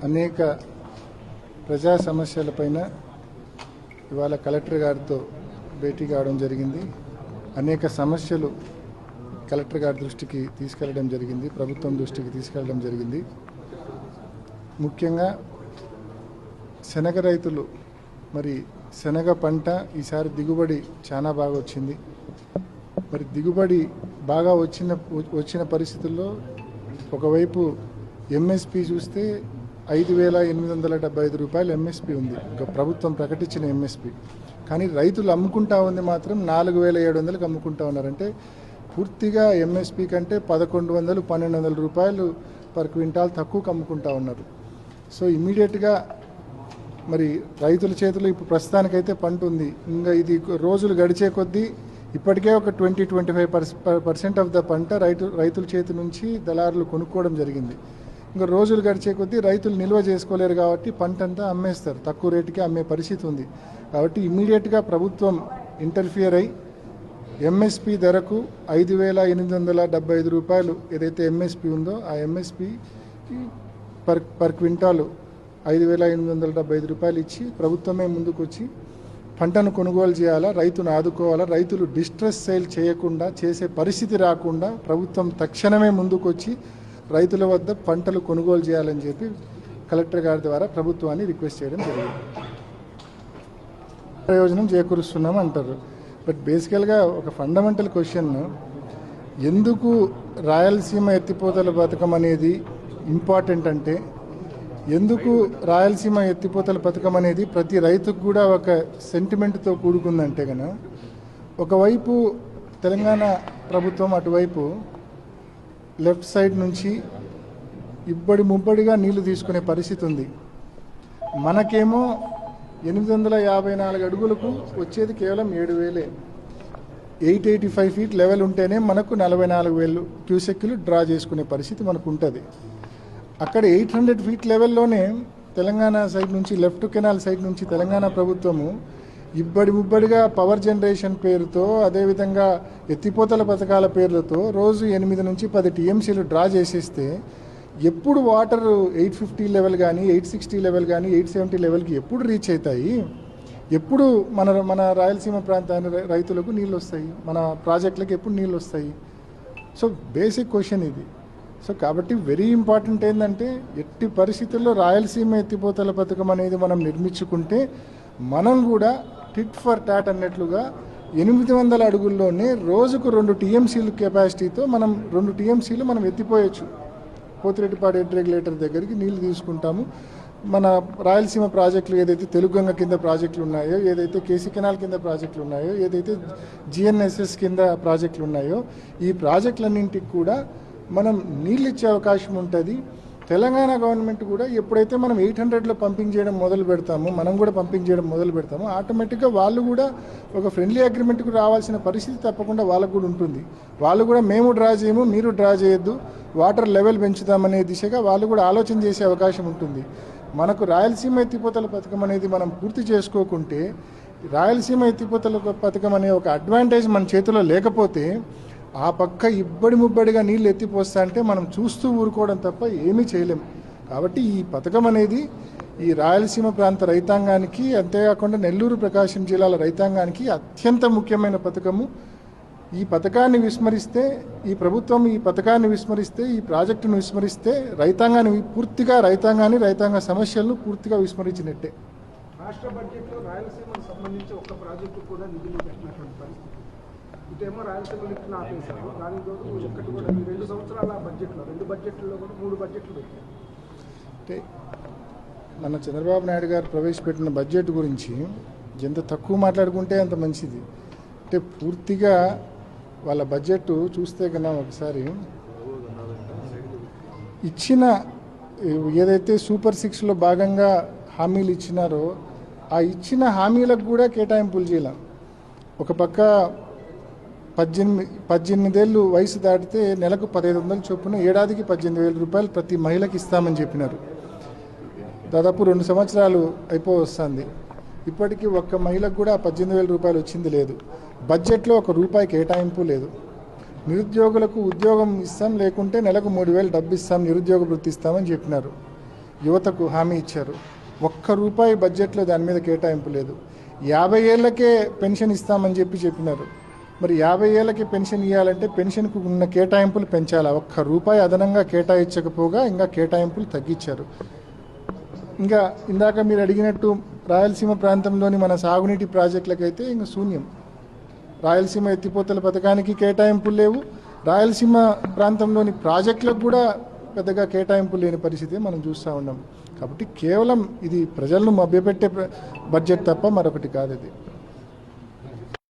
అనేక ప్రజా సమస్యలపైన ఇవాళ కలెక్టర్ గారితో భేటీ కావడం జరిగింది. అనేక సమస్యలు కలెక్టర్ గారి దృష్టికి తీసుకెళ్లడం జరిగింది, ప్రభుత్వం దృష్టికి తీసుకెళ్లడం జరిగింది. ముఖ్యంగా శనగ రైతులు మరి శనగ పంట ఈసారి దిగుబడి చాలా బాగా వచ్చింది. మరి దిగుబడి బాగా వచ్చిన పరిస్థితుల్లో ఒకవైపు ఎంఎస్పి చూస్తే 5,875 రూపాయలు ఎంఎస్పి ఉంది, ప్రభుత్వం ప్రకటించిన ఎంఎస్పి. కానీ రైతులు అమ్ముకుంటా ఉంది మాత్రం 4,700కి అమ్ముకుంటా ఉన్నారంటే పూర్తిగా ఎంఎస్పి కంటే 1,100, 1,200 రూపాయలు పర్ క్వింటాల్ తక్కువకు అమ్ముకుంటా ఉన్నారు. సో ఇమీడియట్గా మరి రైతుల చేతిలో ఇప్పుడు ప్రస్తుతానికైతే పంట ఉంది. ఇంకా ఇది రోజులు గడిచే కొద్దీ ఇప్పటికే ఒక 20-25% ఆఫ్ ద పంట రైతుల చేతి నుంచి దళారులు కొనుక్కోవడం జరిగింది. ఇంకా రోజులు గడిచే కొద్దీ రైతులు నిల్వ చేసుకోలేరు కాబట్టి పంట అంతా అమ్మేస్తారు, తక్కువ రేటుకి అమ్మే పరిస్థితి ఉంది. కాబట్టి ఇమీడియట్గా ప్రభుత్వం ఇంటర్ఫియర్ అయి ఎంఎస్పి ధరకు 5,875 రూపాయలు ఏదైతే ఎంఎస్పి ఉందో ఆ ఎంఎస్పి పర్ క్వింటాలు 5,875 రూపాయలు ఇచ్చి ప్రభుత్వమే ముందుకు వచ్చి పంటను కొనుగోలు చేయాలా, రైతును ఆదుకోవాలా, రైతులు డిస్ట్రెస్ సేల్ చేయకుండా చేసే పరిస్థితి రాకుండా ప్రభుత్వం తక్షణమే ముందుకు వచ్చి రైతుల వద్ద పంటలు కొనుగోలు చేయాలని చెప్పి కలెక్టర్ గారి ద్వారా ప్రభుత్వాన్ని రిక్వెస్ట్ చేయడం జరిగింది. ప్రయోజనం చేకూరుస్తున్నాం అంటారు. బట్ బేసికల్గా ఒక ఫండమెంటల్ క్వశ్చన్, ఎందుకు రాయలసీమ ఎత్తిపోతల పథకం అనేది ఇంపార్టెంట్ అంటే, ఎందుకు రాయలసీమ ఎత్తిపోతల పథకం అనేది ప్రతి రైతుకు కూడా ఒక సెంటిమెంట్తో కూడుకుందంటే కనుక, ఒకవైపు తెలంగాణ ప్రభుత్వం అటువైపు లెఫ్ట్ సైడ్ నుంచి ముబ్బడిగా నీళ్లు తీసుకునే పరిస్థితి ఉంది. మనకేమో 854 అడుగులకు వచ్చేది కేవలం 7,000, 885 ఫీట్ లెవెల్ ఉంటేనే మనకు 44,000 క్యూసెక్లు డ్రా చేసుకునే పరిస్థితి మనకు ఉంటుంది. అక్కడ 800 ఫీట్ లెవెల్లోనే తెలంగాణ సైడ్ నుంచి, లెఫ్ట్ కెనాల్ సైడ్ నుంచి తెలంగాణ ప్రభుత్వము ముబ్బడిగా పవర్ జనరేషన్ పేరుతో, అదేవిధంగా ఎత్తిపోతల పథకాల పేర్లతో రోజు 8 నుంచి 10 టీఎంసీలు డ్రా చేసేస్తే ఎప్పుడు వాటర్ 850 లెవెల్ కానీ, 860 లెవెల్ కానీ, 870 లెవెల్కి ఎప్పుడు రీచ్ అవుతాయి? ఎప్పుడు మన రాయలసీమ ప్రాంతాన్ని రైతులకు నీళ్ళు వస్తాయి? మన ప్రాజెక్టులకు ఎప్పుడు నీళ్ళు వస్తాయి? సో బేసిక్ క్వశ్చన్ ఇది. సో కాబట్టి వెరీ ఇంపార్టెంట్ ఏంటంటే, ఎట్టి పరిస్థితుల్లో రాయలసీమ ఎత్తిపోతల పథకం అనేది మనం నిర్మించుకుంటే మనం కూడా టిట్ ఫర్ టాట్ అన్నట్లుగా 800 అడుగుల్లోనే రోజుకు 2 టీఎంసీలు కెపాసిటీతో మనం 2 టీఎంసీలు మనం ఎత్తిపోయచ్చు. పోతిరెడ్డిపాడు హెడ్ రెగ్యులేటర్ దగ్గరికి నీళ్లు తీసుకుంటాము. మన రాయలసీమ ప్రాజెక్టులు ఏదైతే తెలుగంగ కింద ప్రాజెక్టులు ఉన్నాయో, ఏదైతే కేసీ కెనాల్ కింద ప్రాజెక్టులు ఉన్నాయో, ఏదైతే జిఎన్ఎస్ఎస్ కింద ప్రాజెక్టులు ఉన్నాయో, ఈ ప్రాజెక్టులన్నింటికి కూడా మనం నీళ్ళు ఇచ్చే అవకాశం ఉంటుంది. తెలంగాణ గవర్నమెంట్ కూడా ఎప్పుడైతే మనం 800లో పంపింగ్ చేయడం మొదలు పెడతామో, మనం కూడా పంపింగ్ చేయడం మొదలు పెడతామో, ఆటోమేటిక్గా వాళ్ళు కూడా ఒక ఫ్రెండ్లీ అగ్రిమెంట్కు రావాల్సిన పరిస్థితి తప్పకుండా వాళ్ళకు కూడా ఉంటుంది. వాళ్ళు కూడా మేము డ్రా చేయము, మీరు డ్రా చేయొద్దు, వాటర్ లెవెల్ పెంచుదామనే దిశగా వాళ్ళు కూడా ఆలోచన చేసే అవకాశం ఉంటుంది. మనకు రాయలసీమ ఎత్తిపోతల పథకం అనేది మనం పూర్తి చేసుకోకుంటే, రాయలసీమ ఎత్తిపోతల పథకం అనే ఒక అడ్వాంటేజ్ మన చేతిలో లేకపోతే, ఆ పక్క ముబ్బడిగా నీళ్ళు ఎత్తిపోస్తా అంటే మనం చూస్తూ ఊరుకోవడం తప్ప ఏమీ చేయలేం. కాబట్టి ఈ పథకం అనేది ఈ రాయలసీమ ప్రాంత రైతాంగానికి, అంతేకాకుండా నెల్లూరు ప్రకాశం జిల్లాల రైతాంగానికి అత్యంత ముఖ్యమైన పథకము. ఈ పథకాన్ని విస్మరిస్తే, ఈ ప్రభుత్వం ఈ పథకాన్ని విస్మరిస్తే, ఈ ప్రాజెక్టును విస్మరిస్తే రైతాంగాన్ని రైతాంగ సమస్యలను పూర్తిగా విస్మరించినట్టే. రాష్ట్ర బడ్జెట్లో రాయలసీమకు సంబంధించి ఒక్క ప్రాజెక్టు కూడా నిధులు పెట్టినటువంటి పరిస్థితి. ఇదేమో రాయలసీమ లిఫ్ట్ను ఆపేశారు. దానికి ఒక్కటి కూడా 2 సంవత్సరాల బడ్జెట్లో, 2 బడ్జెట్లో కూడా 3 బడ్జెట్లు పెట్టారు. అంటే మన చంద్రబాబు నాయుడు గారు ప్రవేశపెట్టిన బడ్జెట్ గురించి ఎంత తక్కువ మాట్లాడుకుంటే అంత మంచిది. అంటే పూర్తిగా వాళ్ళ బడ్జెట్ చూస్తే కన్నా ఒకసారి ఇచ్చిన ఏదైతే సూపర్ 6లో భాగంగా హామీలు ఇచ్చినారో, ఆ ఇచ్చిన హామీలకు కూడా కేటాయింపులు చేయాలి. ఒక పక్క 18 ఏళ్ళు వయసు దాటితే నెలకు 1,500 చొప్పున ఏడాదికి 18,000 రూపాయలు ప్రతి మహిళకి ఇస్తామని చెప్పినారు. దాదాపు 2 సంవత్సరాలు వస్తుంది. ఇప్పటికీ ఒక్క మహిళకు కూడా 18,000 రూపాయలు వచ్చింది లేదు. బడ్జెట్లో ₹1 కేటాయింపు లేదు. నిరుద్యోగులకు ఉద్యోగం ఇస్తాం, లేకుంటే నెలకు 3,000 డబ్బు ఇస్తాం, నిరుద్యోగ వృత్తి ఇస్తామని చెప్పినారు. యువతకు హామీ ఇచ్చారు. ఒక్క రూపాయి బడ్జెట్లో దాని మీద కేటాయింపు లేదు. 50 ఏళ్లకే పెన్షన్ ఇస్తామని చెప్పినారు. మరి 50 ఏళ్ళకి పెన్షన్ ఇవ్వాలంటే పెన్షన్కు ఉన్న కేటాయింపులు పెంచాలా? ఒక్క రూపాయి అదనంగా కేటాయించకపోగా ఇంకా కేటాయింపులు తగ్గించారు. ఇంకా ఇందాక మీరు అడిగినట్టు రాయలసీమ ప్రాంతంలోని మన సాగునీటి ప్రాజెక్టులకైతే ఇంకా శూన్యం. రాయలసీమ ఎత్తిపోతల పథకానికి కేటాయింపులు లేవు. రాయలసీమ ప్రాంతంలోని ప్రాజెక్టులకు కూడా పెద్దగా కేటాయింపులు లేని పరిస్థితి మనం చూస్తూ ఉన్నాం. కాబట్టి కేవలం ఇది ప్రజలను మభ్యపెట్టే బడ్జెట్ తప్ప మరొకటి కాదు ఇది.